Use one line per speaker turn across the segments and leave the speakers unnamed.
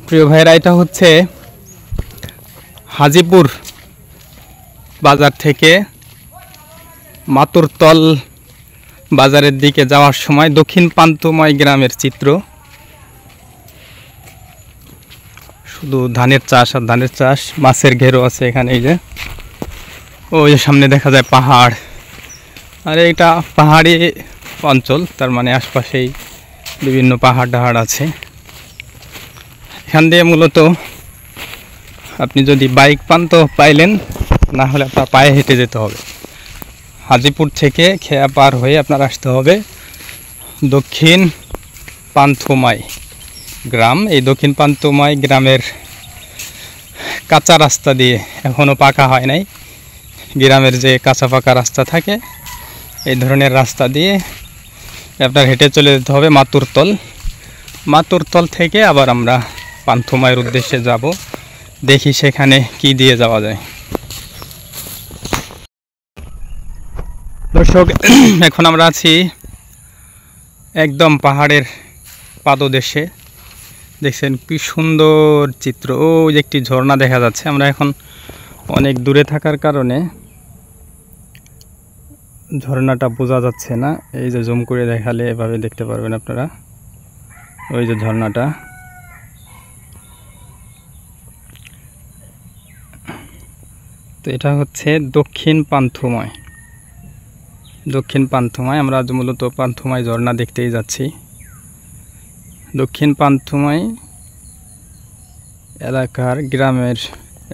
প্রিয় ভাইরা, এটা হচ্ছে হাজিপুর বাজার থেকে মাতুরতল বাজারের দিকে যাওয়ার সময় দক্ষিণ পান্থময় গ্রামের চিত্র। শুধু ধানের চাষ আর ধানের চাষ, মাছের ঘেরও আছে এখানে। এই যে ওই সামনে দেখা যায় পাহাড়, আর এটা পাহাড়ি অঞ্চল, তার মানে আশপাশেই বিভিন্ন পাহাড় টাহাড় আছে। এখান দিয়ে মূলত আপনি যদি বাইক পান তো পাইলেন, না হলে আপনার পায়ে হেঁটে যেতে হবে। হাজিপুর থেকে খেয়া পার হয়ে আপনার আসতে হবে দক্ষিণ পান্থময় গ্রাম। এই দক্ষিণ পান্থময় গ্রামের কাঁচা রাস্তা দিয়ে, এখনও পাকা হয় নাই, গ্রামের যে কাঁচা পাকা রাস্তা থাকে এই ধরনের রাস্তা দিয়ে আপনার হেঁটে চলে যেতে হবে মাতুরতল। মাতুরতল থেকে আবার আমরা পান্থময়ের উদ্দেশ্যে যাব, দেখি সেখানে কি দিয়ে যাওয়া যায়। দর্শক, এখন আমরা আছি একদম পাহাড়ের পাদদেশে। দেখছেন কি সুন্দর চিত্র, ওই যে একটি ঝর্ণা দেখা যাচ্ছে। আমরা এখন অনেক দূরে থাকার কারণে ঝর্ণাটা বোঝা যাচ্ছে না। এই যে জুম করে দেখালে এভাবে দেখতে পারবেন আপনারা, ওই যে ঝর্ণাটা। তো এটা হচ্ছে দক্ষিণ পান্থময়। দক্ষিণ পান্থময়, আমরা আজ মূলত পান্থময় ঝর্ণা দেখতেই যাচ্ছি। দক্ষিণ পান্থময় এলাকার গ্রামের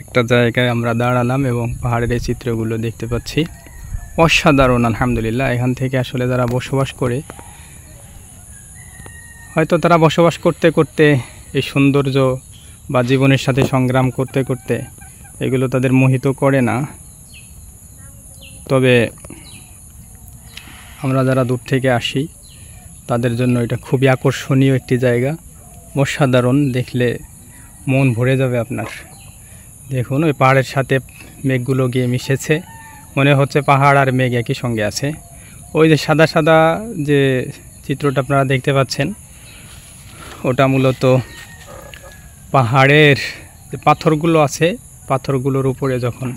একটা জায়গায় আমরা দাঁড়ালাম এবং পাহাড়ের এই চিত্রগুলো দেখতে পাচ্ছি। অসাধারণ, আলহামদুলিল্লাহ। এখান থেকে আসলে যারা বসবাস করে, হয়তো তারা বসবাস করতে করতে এই সৌন্দর্য বা জীবনের সাথে সংগ্রাম করতে করতে এগুলো তাদের মোহিত করে না। তবে আমরা যারা দূর থেকে আসি তাদের জন্য এটা খুবই আকর্ষণীয় একটি জায়গা। অসাধারণ, দেখলে মন ভরে যাবে আপনার। দেখুন, ওই পাহাড়ের সাথে মেঘগুলো গিয়ে মিশেছে, মনে হচ্ছে পাহাড় আর মেঘ একই সঙ্গে আছে। ওই যে সাদা সাদা যে চিত্রটা আপনারা দেখতে পাচ্ছেন, ওটা মূলত পাহাড়ের যে পাথরগুলো আছে, পাথরগুলোর উপরে যখন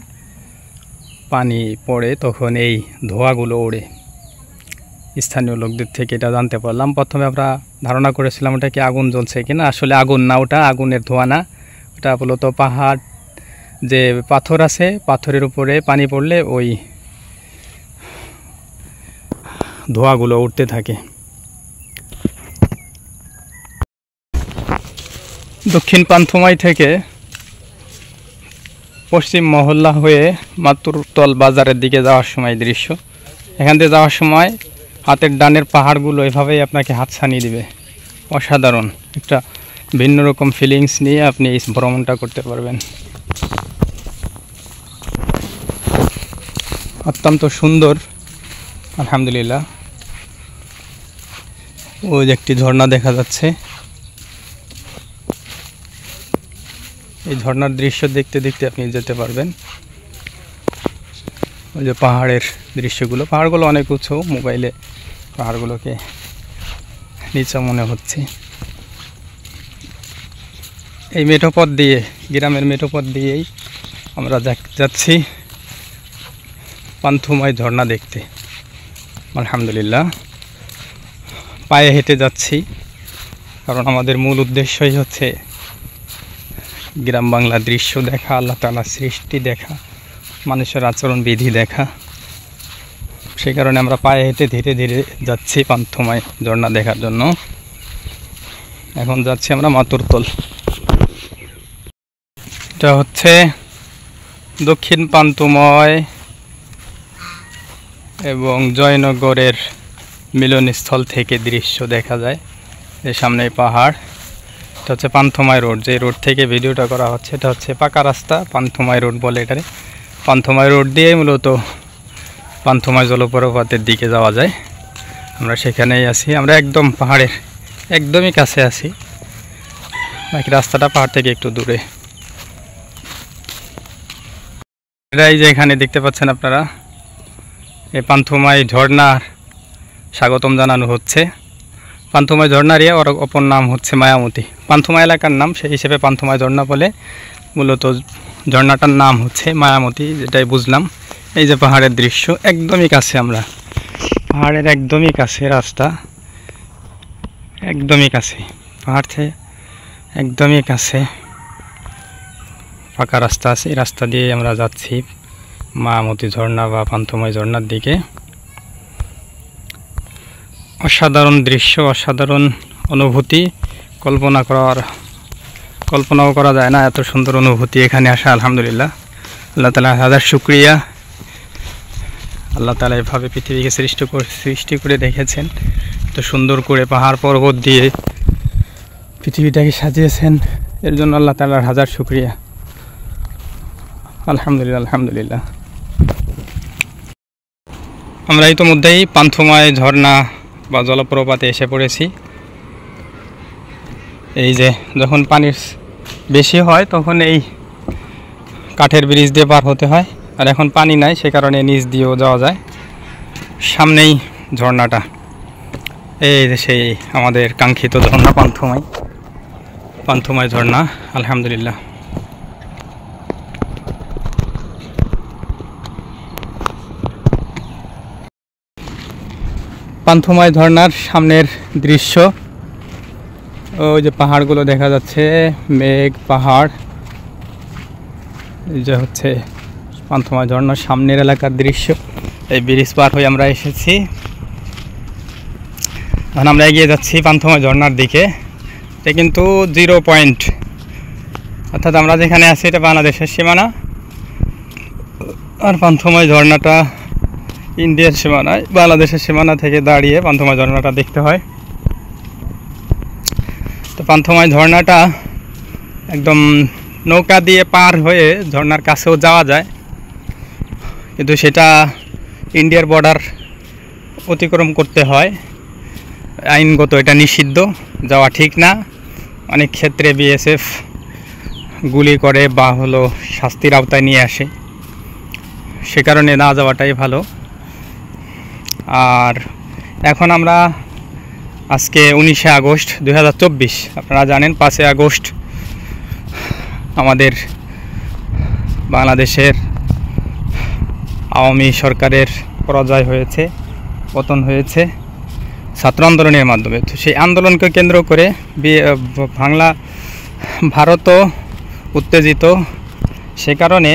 পানি পড়ে তখন এই ধোঁয়াগুলো ওড়ে। স্থানীয় লোকদের থেকে এটা জানতে পারলাম। প্রথমে আমরা ধারণা করেছিলাম ওটা কি আগুন জ্বলছে কিনা, আসলে আগুন না, ওটা আগুনের ধোঁয়া না। ওটা মূলত পাহাড় যে পাথর আছে, পাথরের উপরে পানি পড়লে ওই ধোঁয়াগুলো উঠতে থাকে। দক্ষিণ পান্থময় থেকে পশ্চিম মহল্লা হয়ে মাতুরতল বাজারের দিকে যাওয়ার সময় দৃশ্য। এখান থেকে যাওয়ার সময় হাতের ডানের পাহাড়গুলো এভাবেই আপনাকে হাতছানি দিবে। অসাধারণ একটা ভিন্ন রকম ফিলিংস নিয়ে আপনি এই ভ্রমণটা করতে পারবেন। অত্যন্ত সুন্দর, আলহামদুলিল্লাহ। ওই যে একটি ঝর্ণা দেখা যাচ্ছে। এই ঝর্ণার দৃশ্য দেখতে দেখতে আপনি যেতে পারবেন। ওই যে পাহাড়ের দৃশ্যগুলো, পাহাড়গুলো অনেক উঁচু, মোবাইলে পাহাড়গুলোকে নিচে মনে হচ্ছে। এই মেঠোপথ দিয়ে, গ্রামের মেঠোপথ দিয়েই আমরা যাচ্ছি পান্থময় ঝর্ণা দেখতে। আলহামদুলিল্লাহ, পায়ে হেঁটে যাচ্ছি, কারণ আমাদের মূল উদ্দেশ্যই হচ্ছে গ্রাম বাংলার দৃশ্য দেখা, আল্লাহ তাআলার সৃষ্টি দেখা, মানুষের আচরণ বিধি দেখা। সেই কারণে আমরা পায়ে হেঁটে ধীরে ধীরে যাচ্ছি পান্থময় ঝর্ণা দেখার জন্য। এখন যাচ্ছি আমরা মাতুরতল। এটা হচ্ছে দক্ষিণ পান্থময় এবং জয়নগরের মিলনস্থল থেকে দৃশ্য দেখা যায়। এর সামনে পাহাড়। এটা হচ্ছে পান্থময় রোড, যে রোড থেকে ভিডিওটা করা হচ্ছে। এটা হচ্ছে পাকা রাস্তা, পান্থময় রোড বলে এটারে। পান্থময় রোড দিয়ে মূলত পান্থময় জলপ্রপাতের দিকে যাওয়া যায়। আমরা সেখানেই আছি, আমরা একদম পাহাড়ের একদমই কাছে আছি, বাকি রাস্তাটা পাহাড় থেকে একটু দূরে। এটাই যে এখানে দেখতে পাচ্ছেন আপনারা, এই পান্থময় ঝর্ণার স্বাগতম জানানো হচ্ছে। পান্থমায় ঝর্ণারই ওর অপর নাম হচ্ছে মায়ামতি। পান্থমা এলাকার নাম, সেই হিসেবে পান্থমায় ঝর্ণা বলে। মূলত ঝর্ণাটার নাম হচ্ছে মায়ামতি, যেটাই বুঝলাম। এই যে পাহাড়ের দৃশ্য, একদমই কাছে আমরা, পাহাড়ের একদমই কাছে রাস্তা, একদমই কাছে, পাহাড় থেকে একদমই কাছে ফাঁকা রাস্তা আছে। এই রাস্তা দিয়ে আমরা যাচ্ছি মায়ামতি ঝর্ণা বা পান্থময় ঝর্ণার দিকে। অসাধারণ দৃশ্য, অসাধারণ অনুভূতি, কল্পনাও করা যায় না এত সুন্দর অনুভূতি এখানে আসা। আলহামদুলিল্লাহ, আল্লাহ তাআলা হাজার শুকরিয়া। আল্লাহ তাআলা এভাবে পৃথিবীকে সৃষ্টি করে দেখেছেন, এত সুন্দর করে পাহাড় পর্বত দিয়ে পৃথিবীটাকে সাজিয়েছেন, এর জন্য আল্লাহ তাআলার হাজার শুকরিয়া। আলহামদুলিল্লাহ, আলহামদুলিল্লাহ। আমরা ইতোমধ্যেই পান্থময় ঝর্ণা বা জলপ্রপাতে এসে পড়েছি। এই যে যখন পানি বেশি হয় তখন এই কাঠের ব্রিজ দিয়ে পার হতে হয়, আর এখন পানি নাই, সে কারণে নিচ দিয়েও যাওয়া যায়। সামনেই ঝর্ণাটা, এই যে সেই আমাদের কাঙ্ক্ষিত ঝর্ণা পান্থময় ঝর্ণা। আলহামদুলিল্লাহ। পান্থময় ঝর্ণার সামনের দৃশ্য, ওই যে পাহাড়গুলো দেখা যাচ্ছে, মেঘ পাহাড়, এই যে হচ্ছে পান্থময় ঝর্ণার সামনের এলাকার দৃশ্য। এই ব্রিজ পার হয়ে আমরা এসেছি, এখন আমরা এগিয়ে যাচ্ছি পান্থময় ঝর্ণার দিকে। এটা কিন্তু 0 পয়েন্ট, অর্থাৎ আমরা যেখানে আছি এটা বাংলাদেশের সীমানা, আর পান্থময় ঝর্ণাটা ইন্ডিয়ার সীমানায়। বাংলাদেশের সীমানা থেকে দাঁড়িয়ে পান্থময় ঝর্ণাটা দেখতে হয়। তো পান্থময় ঝর্ণাটা একদম নৌকা দিয়ে পার হয়ে ঝর্ণার কাছেও যাওয়া যায়, কিন্তু সেটা ইন্ডিয়ার বর্ডার অতিক্রম করতে হয়, আইনগত এটা নিষিদ্ধ, যাওয়া ঠিক না। অনেক ক্ষেত্রে বিএসএফ গুলি করে বা হলো শাস্তির আওতায় নিয়ে আসে, সে কারণে না যাওয়াটাই ভালো। আর এখন আমরা আজকে 19শে আগস্ট 2024, আপনারা জানেন 5 আগস্ট আমাদের বাংলাদেশের আওয়ামী সরকারের পরাজয় হয়েছে, পতন হয়েছে ছাত্র আন্দোলনের মাধ্যমে। তো সেই আন্দোলনকে কেন্দ্র করে ভারতও উত্তেজিত, সে কারণে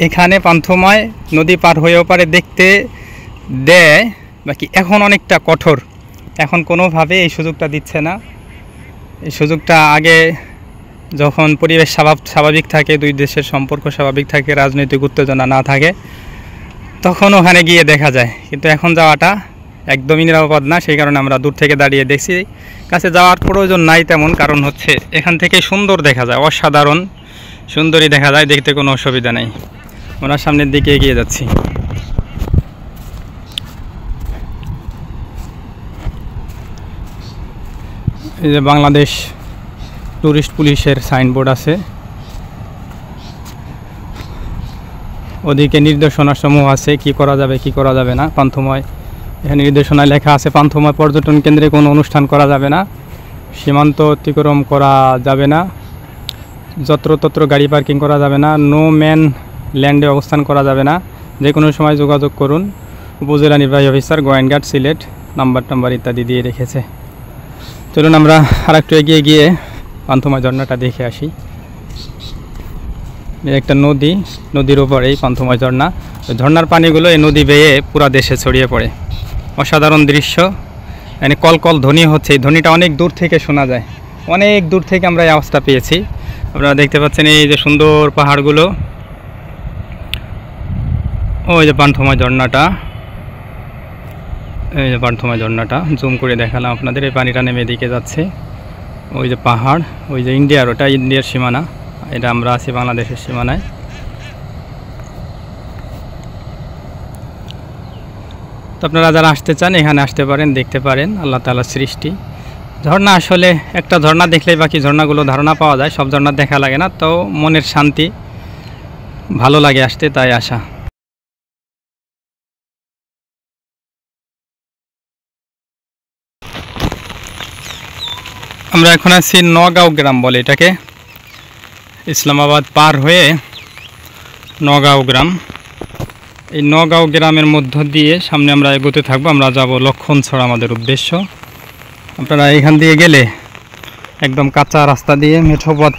এখানে পান্থময় নদী পার হয়েও পারে দেখতে দেয়, বাকি এখন অনেকটা কঠোর, এখন কোনোভাবে এই সুযোগটা দিচ্ছে না। এই সুযোগটা আগে যখন পরিবেশ স্বাভাবিক থাকে, দুই দেশের সম্পর্ক স্বাভাবিক থাকে, রাজনৈতিক উত্তেজনা না থাকে, তখন ওখানে গিয়ে দেখা যায়, কিন্তু এখন যাওয়াটা একদমই নিরাপদ না। সেই কারণে আমরা দূর থেকে দাঁড়িয়ে দেখছি, কাছে যাওয়ার প্রয়োজন নাই তেমন, কারণ হচ্ছে এখান থেকে সুন্দর দেখা যায়, অসাধারণ সুন্দরই দেখা যায়, দেখতে কোনো অসুবিধা নেই। আমরা সামনের দিকে এগিয়ে যাচ্ছি। এই যে বাংলাদেশ টুরিস্ট পুলিশের সাইনবোর্ড আছে, ওদিকে নির্দেশনা সমূহ আছে কি করা যাবে কি করা যাবে না। পান্থময় এখানে নির্দেশনায় লেখা আছে, পান্থময় পর্যটন কেন্দ্রে কোনো অনুষ্ঠান করা যাবে না, সীমান্ত অতিক্রম করা যাবে না, যত্রতত্র গাড়ি পার্কিং করা যাবে না, নো ম্যান ল্যান্ডে অবস্থান করা যাবে না, যে কোনো সময় যোগাযোগ করুন। উপজেলা নির্বাহী অফিসার, গোয়েন্দাঘাট, সিলেট, নাম্বার ইত্যাদি দিয়ে রেখেছে। চলুন আমরা আরেকটু এগিয়ে গিয়ে পান্থময় ঝর্ণাটা দেখে আসি। একটা নদীর ওপরে এই পান্থময় ঝর্ণা, ঝর্ণার পানিগুলো এই নদী বেয়ে পুরা দেশে ছড়িয়ে পড়ে। অসাধারণ দৃশ্য, মানে কলকল ধ্বনি হচ্ছে, এই ধ্বনিটা অনেক দূর থেকে শোনা যায়, অনেক দূর থেকে আমরা এই আওয়াজটা পেয়েছি। আপনারা দেখতে পাচ্ছেন এই যে সুন্দর পাহাড়গুলো, ওই যে পান্থময় ঝর্ণাটা, এই যে পান্থময় ঝর্ণাটা জুম করে দেখালাম আপনাদের। এই পানিটা নেমে দিকে যাচ্ছে, ওই যে পাহাড়, ওই যে ইন্ডিয়ার, ওটা ইন্ডিয়ার সীমানা, এটা আমরা আছি বাংলাদেশের সীমানায়। তো আপনারা যারা আসতে চান এখানে আসতে পারেন, দেখতে পারেন আল্লাহ তাআলার সৃষ্টি। ঝর্ণা আসলে একটা ঝর্ণা দেখলেই বাকি ঝর্ণাগুলো ধারণা পাওয়া যায়, সব ঝর্ণা দেখা লাগে না, তো মনের শান্তি, ভালো লাগে আসতে, তাই আসা। আমরা এখন আছি নগাঁও গ্রাম বলে এটাকে, ইসলামাবাদ পার হয়ে নগাঁও গ্রাম। এই নগাঁও গ্রামের মধ্য দিয়ে সামনে আমরা এগোতে থাকবো। আমরা যাব লক্ষণছড়া আমাদের উদ্দেশ্য। আপনারা এখান দিয়ে গেলে একদম কাঁচা রাস্তা দিয়ে মেঠো পথ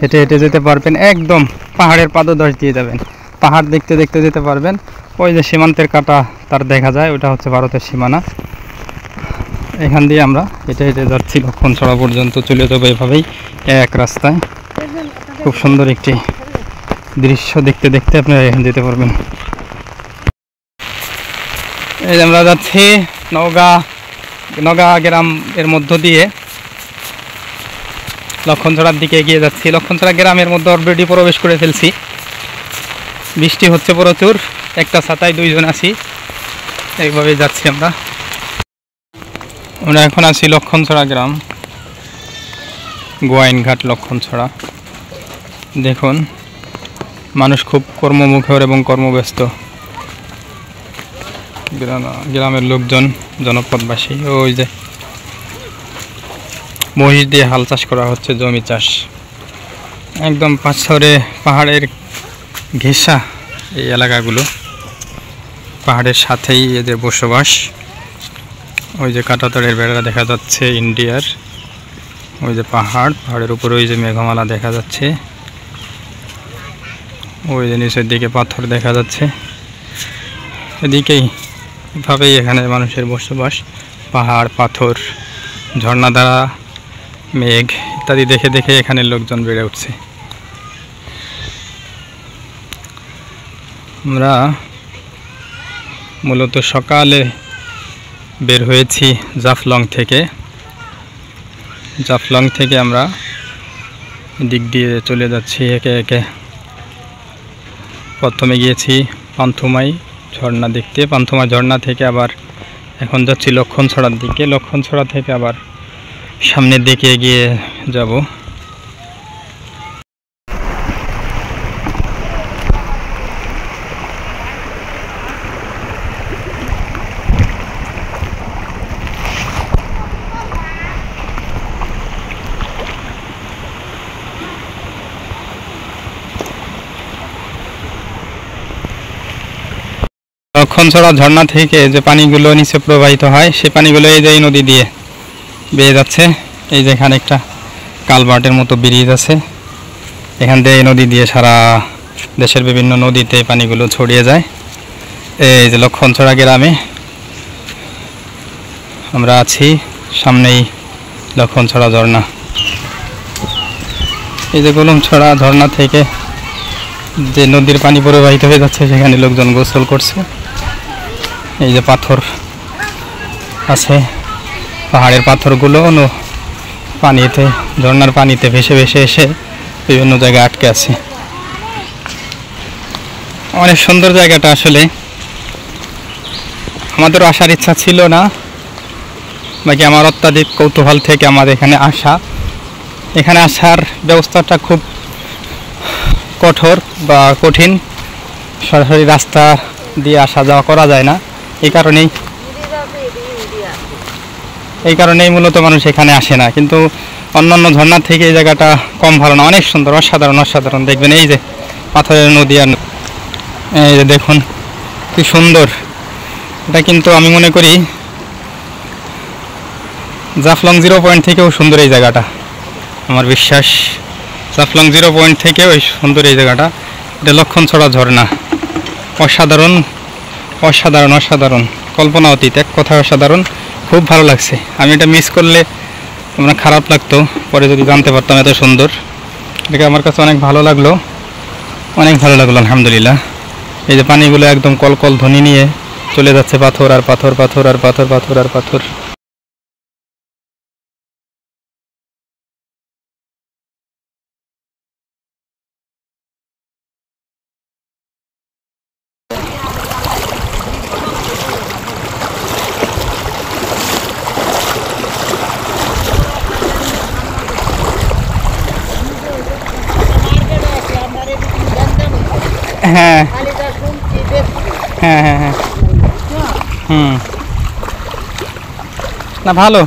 হেঁটে হেঁটে যেতে পারবেন, একদম পাহাড়ের পাদদেশ দিয়ে যাবেন, পাহাড় দেখতে দেখতে যেতে পারবেন। ওই যে সীমান্তের কাঁটা তার দেখা যায়, ওটা হচ্ছে ভারতের সীমানা। এখান দিয়ে আমরা হেঁটে হেঁটে যাচ্ছি লক্ষণছড়া পর্যন্ত, চলে যাবো এভাবেই এক রাস্তায়। খুব সুন্দর একটি দৃশ্য দেখতে দেখতে আপনারা এখানে যেতে পারবেন। এই যে আমরা যাচ্ছি নগাঁ গ্রাম এর মধ্য দিয়ে লক্ষণছড়ার দিকে এগিয়ে যাচ্ছি। লক্ষণছড়া গ্রামের মধ্যে অলরেডি প্রবেশ করে ফেলছি। বৃষ্টি হচ্ছে প্রচুর, একটা ছাতায় দুইজন আছি, এইভাবে যাচ্ছি আমরা। আমরা এখন আছি লক্ষণছড়া গ্রাম, গোয়াইনঘাট লক্ষণছড়া। দেখুন মানুষ খুব কর্মমুখর এবং কর্মব্যস্ত। গ্রামের লোকজন জনপদবাসী। ওই যে মহিষ দিয়ে হাল চাষ করা হচ্ছে, জমি চাষ। একদম পাঁচশরে পাহাড়ের ঘেঁষা এই এলাকাগুলো, পাহাড়ের সাথেই এদের বসবাস। ওই যে কাঁটাতারের বেড়া দেখা যাচ্ছে ইন্ডিয়ার, ওই যে পাহাড়ের উপরে ওই যে মেঘমালা দেখা যাচ্ছে, ওই যে নিচের দিকে পাথর দেখা যাচ্ছে। এদিকেই এভাবেই এখানে মানুষের বসবাস, পাহাড়, পাথর, ঝর্ণাধারা, মেঘ ইত্যাদি দেখে দেখে এখানে লোকজন বেড়ে উঠছে। আমরা মূলত সকালে বের হয়েছি জাফলং থেকে। জাফলং থেকে আমরা দিক দিয়ে চলে যাচ্ছি একে একে। প্রথমে গিয়েছি পান্থুমাই ঝর্ণা দেখতে, পান্থুমাই ঝর্ণা থেকে আবার এখন যাচ্ছি লক্ষণছড়ার দিকে। লক্ষণছড়া থেকে আবার সামনের দিকে এগিয়ে যাব। লক্ষণছড়া ঝর্ণা থেকে যে পানিগুলো নিচে প্রবাহিত হয়, সেই পানিগুলো এই যে এই নদী দিয়ে বেয়ে যাচ্ছে। এই যে এখানে একটা কালভার্টের মতো ব্রিজ আছে, এখান দিয়ে এই নদী দিয়ে সারা দেশের বিভিন্ন নদীতে পানিগুলো ছড়িয়ে যায়। এই যে লক্ষণছড়া গ্রামে আমরা আছি, সামনেই লক্ষণছড়া ঝর্ণা। এই যে গোলমছড়া ঝর্ণা থেকে যে নদীর পানি প্রবাহিত হয়ে যাচ্ছে, সেখানে লোকজন গোসল করছে। এই যে পাথর আছে, পাহাড়ের পাথরগুলো পানিতে, ঝর্ণার পানিতে ভেসে ভেসে এসে বিভিন্ন জায়গায় আটকে আছে। অনেক সুন্দর জায়গাটা। আসলে আমাদেরও আসার ইচ্ছা ছিল না, বাকি আমার অত্যাধিক কৌতূহল থেকে আমাদের এখানে আসা। এখানে আসার ব্যবস্থাটা খুব কঠোর বা কঠিন, সরাসরি রাস্তা দিয়ে আসা যাওয়া করা যায় না। এই কারণেই মূলত মানুষ এখানে আসে না। কিন্তু অন্যান্য ঝর্ণার থেকে এই জায়গাটা কম ভালো না, অনেক সুন্দর, অসাধারণ। দেখবেন এই যে পাথরের নদী, আর এই যে দেখুন কি সুন্দর। এটা কিন্তু আমি মনে করি জাফলং 0 পয়েন্ট থেকেও সুন্দর এই জায়গাটা, আমার বিশ্বাস। জাফলং 0 পয়েন্ট থেকেও সুন্দর এই জায়গাটা। এটা লক্ষণছড়া ঝর্ণা। অসাধারণ, কল্পনা অতীত, এক কথায় অসাধারণ। খুব ভালো লাগছে। আমি এটা মিস করলে আমার খারাপ লাগতো, পরে যদি জানতে পারতাম এত সুন্দর। এটাকে আমার কাছে অনেক ভালো লাগলো আলহামদুলিল্লাহ। এই যে পানিগুলো একদম কলকল ধ্বনি নিয়ে চলে যাচ্ছে, পাথর আর পাথর, পাথর আর পাথর, পাথর আর পাথর। হ্যাঁ হ্যাঁ হ্যাঁ হ্যাঁ না ভালো।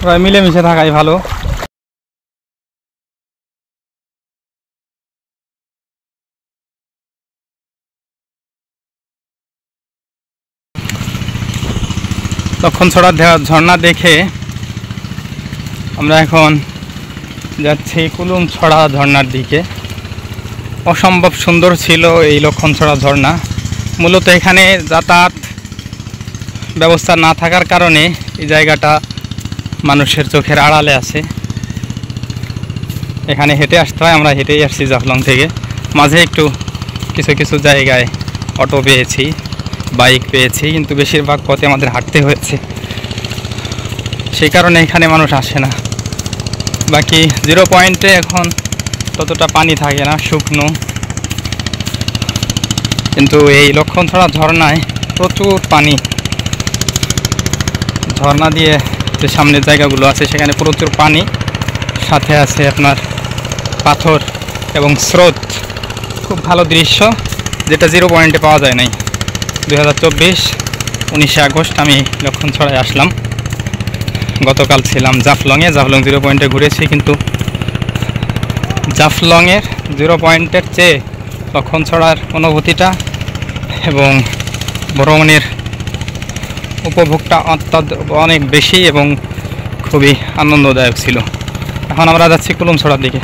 সবাই মিলেমিশে থাকাই ভালো। লক্ষণছড়া ঝর্ণা দেখে আমরা এখন যাচ্ছি কুলুমছড়া ঝর্ণার দিকে। অসম্ভব সুন্দর ছিল এই লক্ষণছড়া ঝর্ণা। মূলত এখানে যাতায়াত ব্যবস্থা না থাকার কারণে এই জায়গাটা মানুষের চোখের আড়ালে আছে। এখানে হেঁটে আসতে হয়, আমরা হেঁটেই আসছি জাফলং থেকে। মাঝে একটু কিছু কিছু জায়গায় অটো পেয়েছি, বাইক পেয়েছি, কিন্তু বেশিরভাগ পথে আমাদের হাঁটতে হয়েছে। সেই কারণে এখানে মানুষ আসে না। বাকি 0 পয়েন্টে এখন ততটা পানি থাকে না, শুকনো। কিন্তু এই লক্ষণছড়া ঝর্ণায় প্রচুর পানি। ঝর্ণা দিয়ে যে সামনের জায়গাগুলো আছে সেখানে প্রচুর পানি, সাথে আছে আপনার পাথর এবং স্রোত। খুব ভালো দৃশ্য, যেটা 0 পয়েন্টে পাওয়া যায় নাই। 2024 19শে আগস্ট আমি লক্ষণছড়ায় আসলাম। গতকাল ছিলাম জাফলংয়ে। জাফলং 0 পয়েন্টে ঘুরেছি, কিন্তু জাফলংয়ের 0 পয়েন্টের চেয়ে লক্ষণছড়ার অনুভূতিটা এবং ভ্রমণের উপভোগটা অনেক বেশি এবং খুবই আনন্দদায়ক ছিল। এখন আমরা যাচ্ছি কুলুমছড়ার দিকে।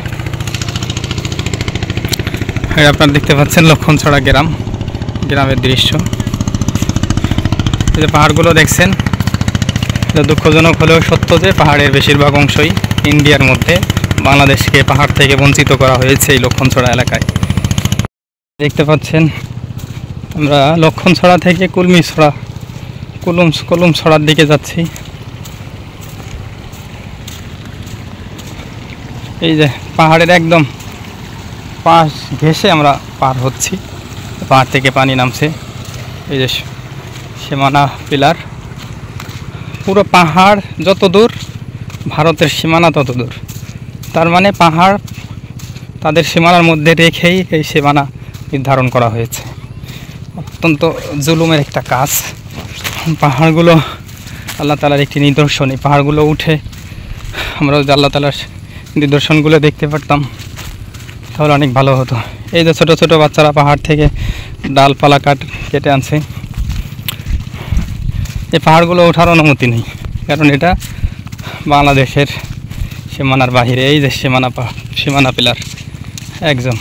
আপনারা দেখতে পাচ্ছেন লক্ষণছড়া গ্রামের দৃশ্য। এই যে পাহাড়গুলো দেখছেন, এটা দুঃখজনক হলেও সত্য যে পাহাড়ের বেশিরভাগ অংশই ইন্ডিয়ার মধ্যে। বাংলাদেশকে পাহাড় থেকে বঞ্চিত করা হয়েছে এই লক্ষণছড়া এলাকায়। দেখতে পাচ্ছেন আমরা লক্ষণছড়া থেকে কুলুমছড়ার দিকে যাচ্ছি। এই যে পাহাড়ের একদম পাশ ঘেঁষে আমরা পার হচ্ছি। পাহাড় থেকে পানি নামছে। এই যে সীমানা পিলার, পুরো পাহাড় যত দূর ভারতের সীমানা তত দূর। তার মানে পাহাড় তাদের সীমানার মধ্যে রেখেই এই সীমানা নির্ধারণ করা হয়েছে। অত্যন্ত জুলুমের একটা কাজ। পাহাড়গুলো আল্লাহ তাআলার একটি নিদর্শন। এই পাহাড়গুলো উঠে আমরা যদি আল্লাহ তাআলার নিদর্শনগুলো দেখতে পারতাম তাহলে অনেক ভালো হতো। এই যে ছোটো ছোটো বাচ্চারা পাহাড় থেকে ডালপালা কেটে আনছে। এই পাহাড়গুলো ওঠার অনুমতি নেই, কারণ এটা বাংলাদেশের সীমানার বাহিরে। এই যে সীমানা পিলার, একদম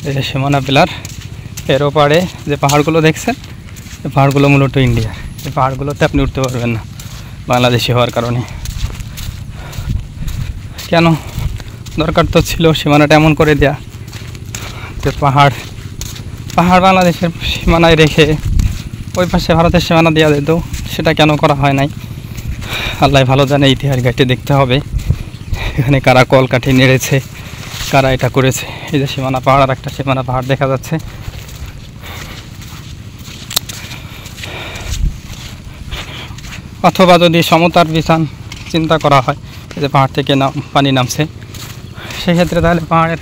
এই যে সীমানা পিলার, এর ওপারে যে পাহাড়গুলো দেখছেন, এই পাহাড়গুলো মূলত ইন্ডিয়ার। এই পাহাড়গুলোতে আপনি উঠতে পারবেন না বাংলাদেশি হওয়ার কারণে। কেন দরকার তো ছিল সীমানাটা এমন করে দেয়া যে পাহাড় বাংলাদেশের সীমানায় রেখে ওই পাশে ভারতের সীমানা দেওয়া যেত। সেটা কেন করা হয় নাই আল্লাহ ভালো জানে। ইতিহাস ঘাটে দেখতে হবে এখানে কারা কল কাঠি নেড়েছে, কারা এটা করেছে। এই যে সীমানা পাহাড়, আর একটা সীমানা পাহাড় দেখা যাচ্ছে। অথবা যদি সমতার চিন্তা করা হয়, এই যে পাহাড় থেকে পানি নামছে, সেক্ষেত্রে তাহলে পাহাড়ের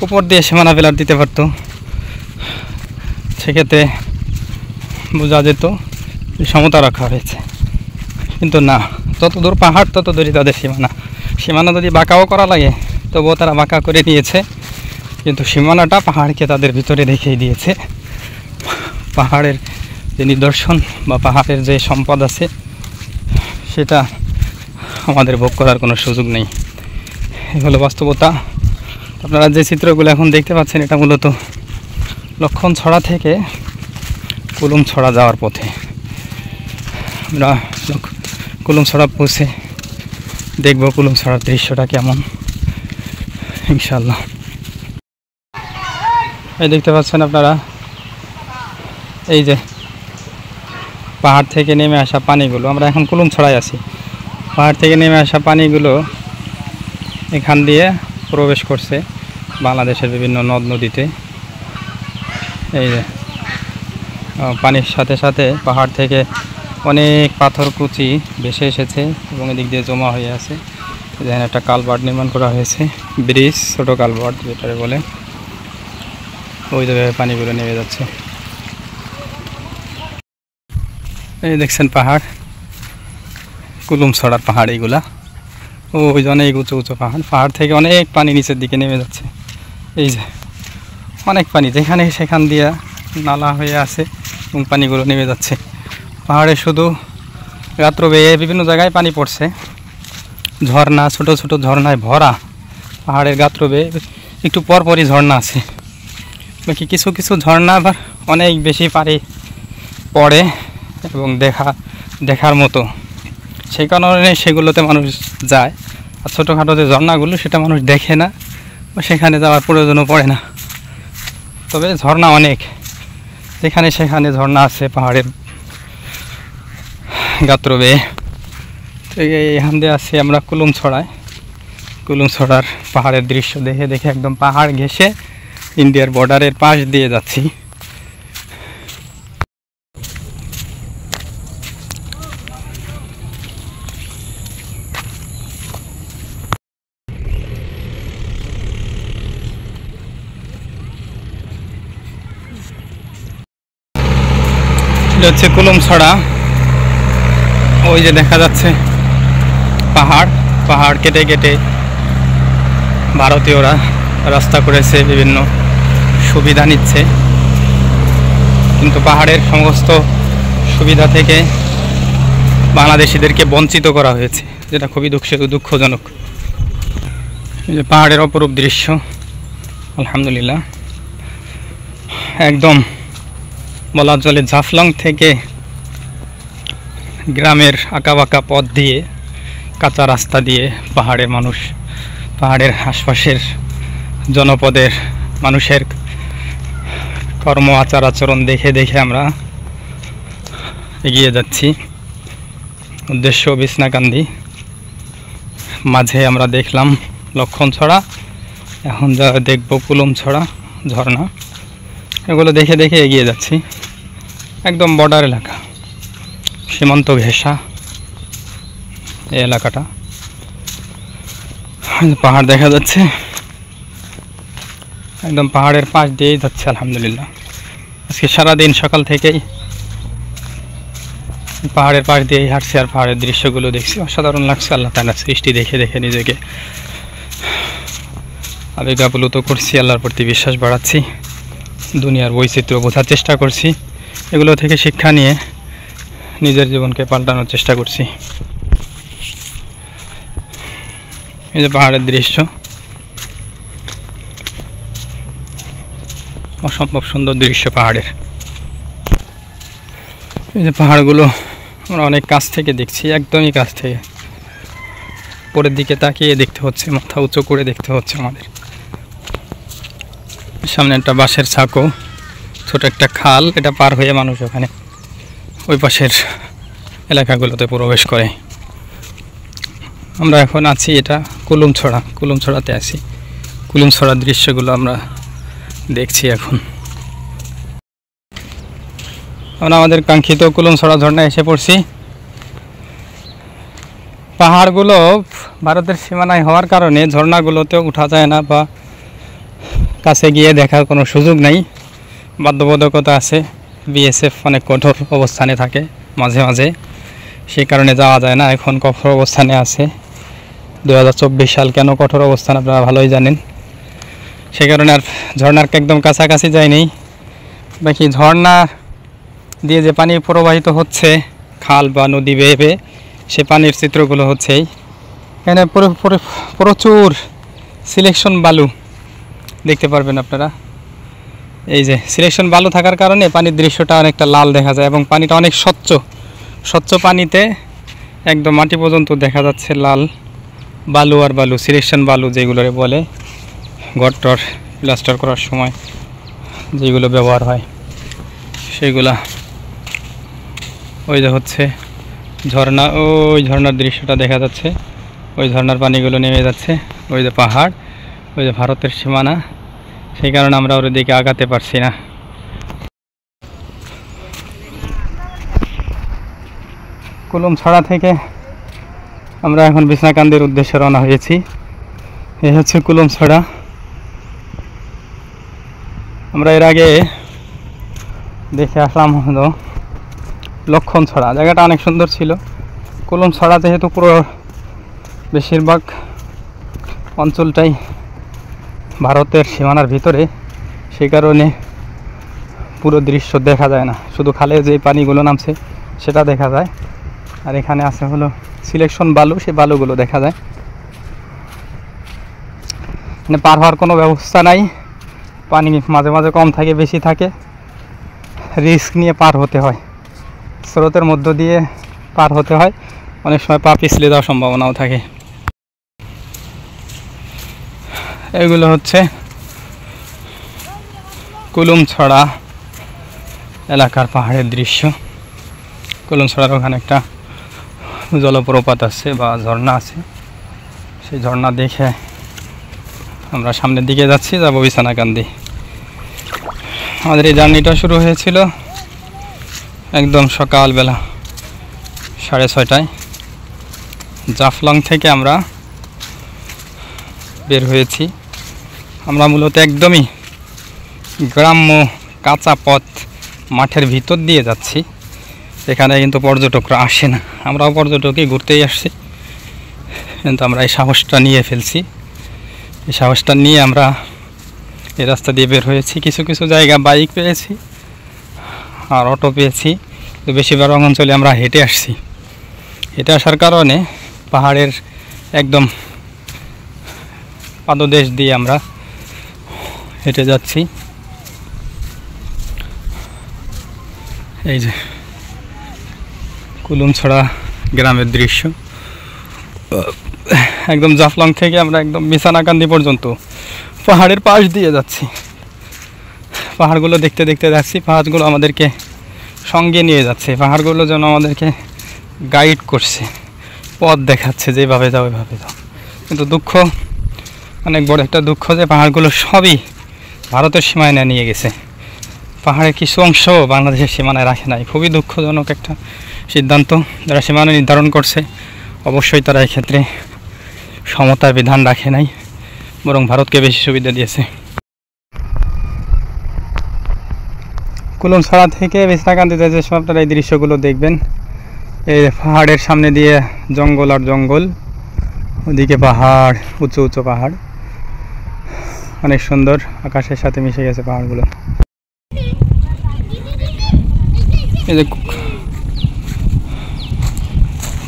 উপর দিয়ে সীমানা পিলার দিতে পারতো। সেক্ষেত্রে বোঝা যেত সমতা রাখা হয়েছে। কিন্তু না, যত দূর পাহাড় তত দূরই তাদের সীমানা যদি বাঁকাও করা লাগে তবুও তারা বাঁকা করে নিয়েছে। কিন্তু সীমানাটা পাহাড়কে তাদের ভিতরে রেখেই দিয়েছে। পাহাড়ের যে নিদর্শন বা পাহাড়ের যে সম্পদ আছে সেটা আমাদের ভোগ করার কোনো সুযোগ নেই। এই হলো বাস্তবতা। আপনারা যে চিত্রগুলো এখন দেখতে পাচ্ছেন, এটা মূলত লক্ষণছড়া থেকে কুলুমছড়া যাওয়ার পথে। আমরা কুলুমছড়া পৌঁছে দেখব কুলুমছড়ার দৃশ্যটা কেমন, ইনশাল্লাহ। এই দেখতে পাচ্ছেন আপনারা, এই যে পাহাড় থেকে নেমে আসা পানিগুলো। আমরা এখন কুলুমছড়ায় আছি। পাহাড় থেকে নেমে আসা পানিগুলো এখান দিয়ে প্রবেশ করছে বাংলাদেশের বিভিন্ন নদ নদীতে। এই যে পানির সাথে সাথে পাহাড় থেকে অনেক পাথর কুচি ভেসে এসেছে এবং এদিক দিয়ে জমা হয়ে আছে। এখানে একটা কালভার্ট নির্মাণ করা হয়েছে, ব্রিজ, ছোট কালভার্ট যেটারে বলে। ওই জায়গায় পানিগুলো নেমে যাচ্ছে। এই দেখছেন পাহাড়, কুলুমছড়ার পাহাড় এইগুলা। ওই যে অনেক উঁচু উঁচু পাহাড়, পাহাড় থেকে অনেক পানি নিচের দিকে নেমে যাচ্ছে। এই যে অনেক পানি, যেখানে সেখান দিয়ে নালা হয়ে আছে এবং পানিগুলো নেমে যাচ্ছে। পাহাড়ে শুধু গাত্র বেয়ে বিভিন্ন জায়গায় পানি পড়ছে, ঝর্ণা, ছোট ছোট ঝর্ণায় ভরা পাহাড়ের গাত্র বেয়ে। একটু পরপরই ঝর্ণা আছে, বাকি কিছু কিছু ঝর্ণা আবার অনেক বেশি পানি পড়ে এবং দেখার মতো, সেই কারণে সেগুলোতে মানুষ যায়। আর ছোটোখাটো যে ঝর্ণাগুলো সেটা মানুষ দেখে না বা সেখানে যাওয়ার প্রয়োজনও পড়ে না। তবে ঝর্ণা অনেক, যেখানে সেখানে ঝর্ণা আছে পাহাড়ের গাত্র বেয়ে। তো এখান দিয়ে আছি আমরা কুলুমছড়ায়। কুলুমছড়ার পাহাড়ের দৃশ্য দেখে দেখে একদম পাহাড় ঘেঁষে ইন্ডিয়ার বর্ডারের পাশ দিয়ে যাচ্ছি। এটা হচ্ছে কুলুমছড়া। ওই যে দেখা যাচ্ছে পাহাড়, পাহাড় কেটে কেটে ভারতীয়রা রাস্তা করেছে, বিভিন্ন সুবিধা নিচ্ছে, কিন্তু পাহাড়ের সমস্ত সুবিধা থেকে বাংলাদেশিদেরকে বঞ্চিত করা হয়েছে, যেটা খুবই দুঃখজনক। এই যে পাহাড়ের অপরূপ দৃশ্য, আলহামদুলিল্লাহ। একদম বলা চলে জাফলং থেকে গ্রামের আঁকাবাঁকা পথ দিয়ে, কাঁচা রাস্তা দিয়ে পাহাড়ের মানুষ, পাহাড়ের আশপাশের জনপদের মানুষের কর্ম আচার আচরণ দেখে দেখে আমরা এগিয়ে যাচ্ছি। উদ্দেশ্য বিছনাকান্দি, মাঝে আমরা দেখলাম লক্ষণছড়া, এখন যা দেখব কুলুমছড়া ঝর্ণা। এগুলো দেখে দেখে এগিয়ে যাচ্ছি। একদম বর্ডার এলাকা, সীমান্ত ঘেঁষা এই এলাকাটা। পাহাড় দেখা যাচ্ছে, একদম পাহাড়ের পাশ দিয়েই যাচ্ছে আলহামদুলিল্লাহ। আজকে সারাদিন সকাল থেকেই পাহাড়ের পাশ দিয়েই হাঁটছি আর পাহাড়ের দৃশ্যগুলো দেখছি, অসাধারণ লাগছে। আল্লাহ তাআলার সৃষ্টি দেখে দেখে নিজেকে আবেগাপ্লুত করছি, আল্লাহর প্রতি বিশ্বাস বাড়াচ্ছি, দুনিয়ার বৈচিত্র্য বোঝার চেষ্টা করছি, এগুলো থেকে শিক্ষা নিয়ে নিজের জীবনকে পাল্টানোর চেষ্টা করছি। এই যে পাহাড়ের দৃশ্য, অসম্ভব সুন্দর দৃশ্য পাহাড়ের। এই যে পাহাড়গুলো আমরা অনেক কাছ থেকে দেখছি, একদমই কাছ থেকে, উপরের দিকে তাকিয়ে দেখতে হচ্ছে, মাথা উঁচু করে দেখতে হচ্ছে আমাদের। সামনে একটা বাঁশের ছাকো, ছোট একটা খাল, এটা পার হয়ে মানুষ ওখানে ওই পাশের এলাকাগুলোতে প্রবেশ করে। আমরা এখন আছি এটা কুলুমছড়া, কুলুমছড়াতে আছি। কুলুমছড়ার দৃশ্যগুলো আমরা দেখছি এখন। আমরা আমাদের কাঙ্ক্ষিত কুলুমছড়া ঝর্ণায় এসে পড়ছি। পাহাড়গুলো ভারতের সীমানায় হওয়ার কারণে ঝর্ণাগুলোতেও উঠা যায় না বা কাছে গিয়ে দেখার কোনো সুযোগ নেই, বাধ্যবাধকতা আছে। বিএসএফ অনেক কঠোর অবস্থানে থাকে মাঝে মাঝে, সেই কারণে যাওয়া যায় না। এখন কঠোর অবস্থানে আছে, 2024 সাল কেন কঠোর অবস্থান আপনারা ভালোই জানেন। সেই কারণে আর ঝর্ণার একদম কাছাকাছি যায়নি। বাকি ঝর্ণা দিয়ে যে পানি প্রবাহিত হচ্ছে খাল বা নদী বেয়ে বেয়ে, সে পানির চিত্রগুলো হচ্ছেই। এখানে প্রচুর সিলেকশন বালু দেখতে পারবেন আপনারা। এই যে সিলেকশন বালু থাকার কারণে পানির দৃশ্যটা অনেকটা লাল দেখা যায় এবং পানিটা অনেক স্বচ্ছ পানিতে একদম মাটি পর্যন্ত দেখা যাচ্ছে লাল বালু। আর বালু সিলেকশন বালু যেগুলোরে বলে, গট্টর প্লাস্টার করার সময় যেগুলো ব্যবহার হয় সেইগুলা। ওই যে হচ্ছে ঝর্ণা, ওই ঝর্ণার দৃশ্যটা দেখা যাচ্ছে, ওই ঝর্ণার পানিগুলো নেমে যাচ্ছে। ওই যে পাহাড়, ওই যে ভারতের সীমানা, সেই কারণে আমরা ওর দিকে আগাতে পারছি না। কুলুমছড়া থেকে আমরা এখন বিছনাকান্দির উদ্দেশ্যে রওনা হয়েছি। এই হচ্ছে কুলুমছড়া। আমরা এর আগে দেখে আসলাম হলো লক্ষণছড়া, জায়গাটা অনেক সুন্দর ছিল। কুলুমছড়া যেহেতু পুরো বেশিরভাগ অঞ্চলটাই ভারতের সীমানার ভিতরে, সেই কারণে পুরো দৃশ্য দেখা যায় না, শুধু খালে যে পানিগুলো নামছে সেটা দেখা যায়। আর এখানে আছে হলো সিলেকশন বালু, সেই বালুগুলো দেখা যায়। মানে পার হওয়ার কোনো ব্যবস্থা নাই, পানি মাঝে মাঝে কম থাকে, বেশি থাকে, রিস্ক নিয়ে পার হতে হয়, স্রোতের মধ্য দিয়ে পার হতে হয়, অনেক সময় পা পিছলে যাওয়ার সম্ভাবনাও থাকে। এগুলো হচ্ছে কুলুমছড়া এলাকার পাহাড়ের দৃশ্য। কুলুমছড়ার ওখানে একটা জলপ্রপাত আছে বা ঝর্ণা আছে, সেই ঝর্ণা দেখে আমরা সামনের দিকে যাচ্ছি, যাবো বিছানাকান্দি। আমাদের এই জার্নিটা শুরু হয়েছিল একদম সকালবেলা 6:30টায়। জাফলং থেকে আমরা বের হয়েছি। আমরা মূলত একদমই গ্রাম্য কাঁচা পথ মাঠের ভিতর দিয়ে যাচ্ছি, এখানে কিন্তু পর্যটকরা আসে না। আমরাও পর্যটকই ঘুরতেই আসছি, কিন্তু আমরা এই সাহসটা নিয়ে ফেলছি। এই সাহসটা নিয়ে আমরা এই রাস্তা দিয়ে বের হয়েছি। কিছু কিছু জায়গা বাইক পেয়েছি আর অটো পেয়েছি, তো বেশিরভাগ অঞ্চলে আমরা হেঁটে আসছি। হেঁটে আসার কারণে পাহাড়ের একদম পাদদেশ দিয়ে আমরা হেঁটে যাচ্ছি। এই যে কুলুমছড়া গ্রামের দৃশ্য, একদম জাফলং থেকে আমরা একদম বিছানাকান্দি পর্যন্ত পাহাড়ের পাশ দিয়ে যাচ্ছি। পাহাড়গুলো দেখতে দেখতে যাচ্ছি, পাহাড়গুলো আমাদেরকে সঙ্গে নিয়ে যাচ্ছে, পাহাড়গুলো যেন আমাদেরকে গাইড করছে, পথ দেখাচ্ছে, যেভাবে যাও ওইভাবে যাও। কিন্তু দুঃখ, অনেক বড় একটা দুঃখ যে পাহাড়গুলো সবই ভারতের সীমানায় নিয়ে গেছে, পাহাড়ের কিছু অংশ বাংলাদেশের সীমানায় রাখে নাই। খুবই দুঃখজনক একটা সিদ্ধান্ত। যারা সীমানা নির্ধারণ করছে অবশ্যই তারা এক্ষেত্রে সমতার বিধান রাখে নাই, বরং ভারতকে বেশি সুবিধা দিয়েছে। কুলুমছড়া থেকে বিছনাকান্দিতে যে সব আপনারা এই দৃশ্যগুলো দেখবেন, এই পাহাড়ের সামনে দিয়ে জঙ্গল আর জঙ্গল, ওদিকে পাহাড়, উঁচু উঁচু পাহাড়, অনেক সুন্দর, আকাশের সাথে মিশে গেছে পাহাড়গুলো। এই যে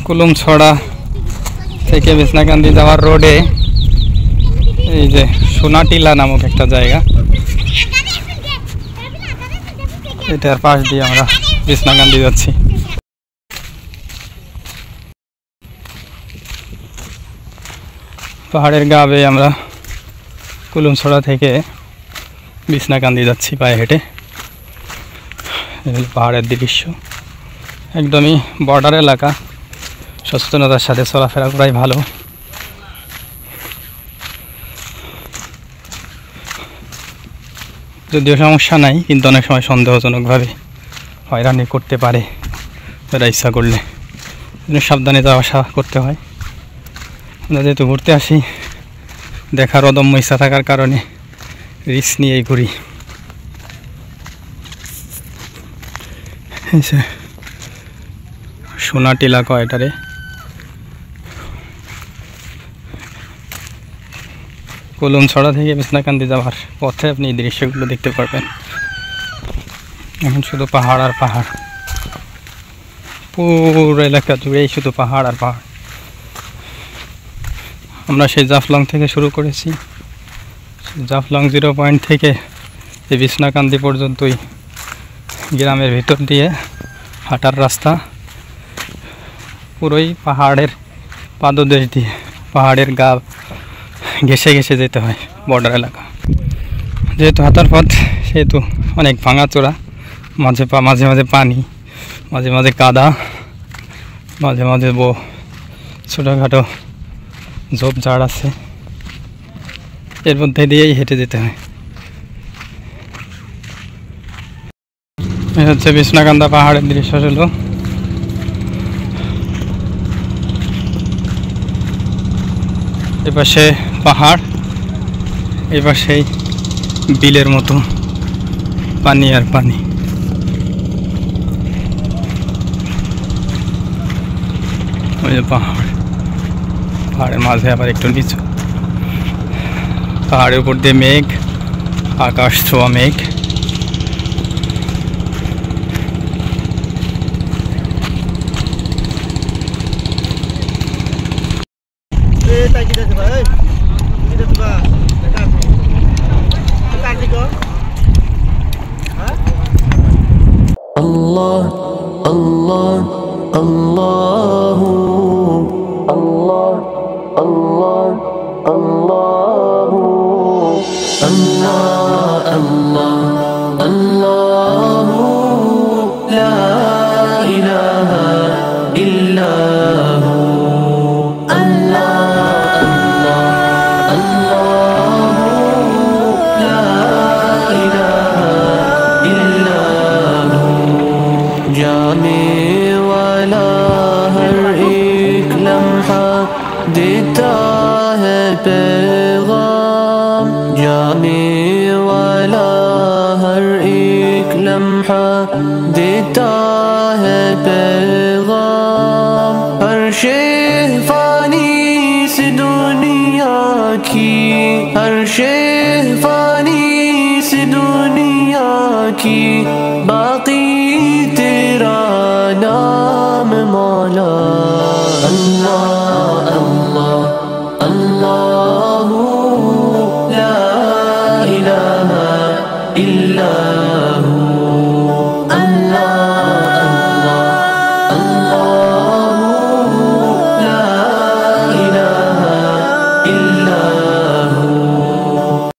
কুলুমছড়া থেকে বিছনাকান্দি যাওয়ার রোডে এই যে সোনাটিলা নামক একটা জায়গা, এটার পাশ দিয়ে আমরা বিছনাকান্দি যাচ্ছি। পাহাড়ের গা বেয়ে আমরা কুলুমছড়া থেকে বিছনাকান্দি যাচ্ছি পায়ে হেঁটে। পাহাড়ের দৃশ্য, একদমই বর্ডার এলাকা, সচেতনতার সাথে চলাফেরা করাই ভালো। যদিও সমস্যা নাই, কিন্তু অনেক সময় সন্দেহজনকভাবে হয়রানি করতে পারে তারা ইচ্ছা করলে, সাবধানে যাওয়া আসা করতে হয়। আমরা যেহেতু ঘুরতে আসি, দেখার অদম্য ইচ্ছা থাকার কারণে রিস্ক নিয়েই ঘুরি। সোনাটিলা কয় এটারে। কুলুমছড়া থেকে বিছনাকান্দি যাওয়ার পথে আপনি এই দৃশ্যগুলো দেখতে পারবেন। এখন শুধু পাহাড় আর পাহাড়, পুরো এলাকা জুড়েই শুধু পাহাড় আর পাহাড়। আমরা সেই জাফলং থেকে শুরু করেছি, জাফলং 0 পয়েন্ট থেকে এই বিছনাকান্দি পর্যন্তই গ্রামের ভিতর দিয়ে হাঁটার রাস্তা, পুরোই পাহাড়ের পাদদেশ দিয়ে, পাহাড়ের গা ঘেঁষে ঘেঁষে যেতে হয় বর্ডার এলাকা। যেহেতু হাঁটার পথ, সেহেতু অনেক ভাঙাচোরা, মাঝে মাঝে পানি, মাঝে মাঝে কাদা, মাঝে মাঝে ছোটোখাটো ঝোপঝাড় আছে, এর মধ্যে দিয়েই হেঁটে যেতে হয়। এটা হচ্ছে বিছনাকান্দা পাহাড়ের দৃশ্য ছিল। এপাশে পাহাড়, এপাশেই বিলের মতো পানি আর পানি। ওই যে পাহাড়, পাহাড়ের মাঝে আবার একটু নিচু, পাহাড়ের উপর দিয়ে মেঘ, আকাশ ছোঁয়া মেঘ।
Allah, Allah, Allah, Allah, Allah, Allah, Allah, Allah, Allah, La ilaha illahu. जाने वाला हर एक लम्हा देता है पैगाम, जाने वाला हर एक लम्हा देता है पैगाम। हर शे फानी से दुनिया की, हर शे फानी से दुनिया की, बाकी तेरा नाम मौला।